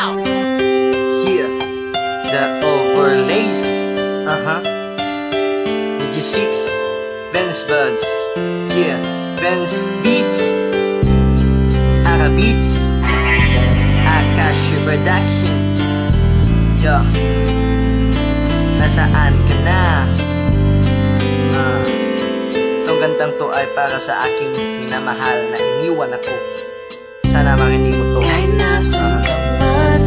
Yeah, the overlays. The G6 Vance Buds. Yeah, Vance Beats, Ara Beats, Akash Production. Yeah, nasaan ka na? Itong gandang to ay para sa aking minamahal na iniwan ako. Sana marinig mo to. Kahit nasan ka man,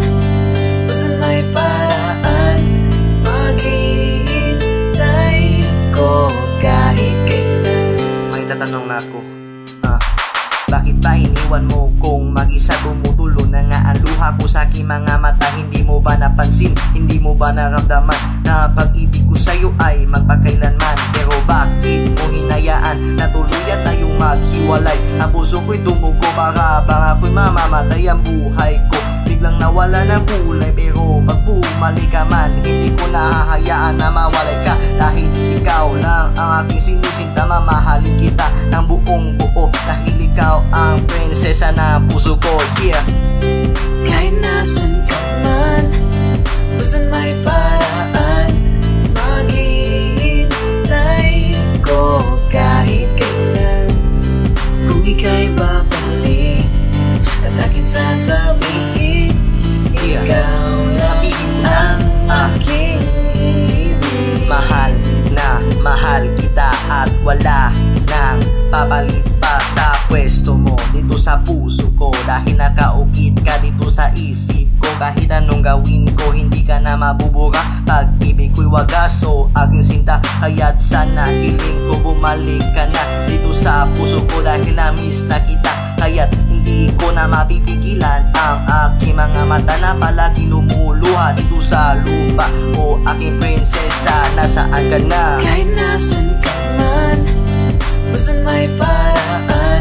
basta may paraan, maghihintay ko kahit kailan. May tatanong na ako, bakit ba iniwan mo kung mag-isa? Tumutulo na nga ang luha ko sa aking mga mata. Hindi mo ba napansin, hindi mo ba naramdaman na pag-ibig ko sa'yo ay magpakailanman? Pero bakit mo hinayaan na tuluyan tayong maghiwalay? Ang puso ko'y tumugo para bang ako'y mamamatay. Ang buhay ko biglang nawala ng kulay, pero pag bumalik ka man, hindi ko nahahayaan na mawalay ka. Dahil ikaw lang ang aking sinisinta, mamahalin kita ng buong buo. Dahil ikaw ang prinsesa na puso ko. Yeah, kahit nasan ka man, basta may paraan, maghihintay ko kahit kailan. Kung ika'y babalik at aking sasabihin, ikaw lang ang aking ibig. mahal na mahal kita at wala nang papalit pa sa pwesto mo dito sa puso ko. Dahil nakaukit ka dito sa isip ko, kahit anong gawin ko hindi ka na mabubura. Pag-ibig ko'y wagas o aking sinta, kaya't sana hiling ko bumalik ka na dito sa puso ko. Dahil na-miss na kita, kaya't hindi ko na mapipigilan ang aking mga mata na palagi lumuluha dito sa lupa. O aking prinsesa, nasaan ka na? Kahit nasan ka man, basta may paraan,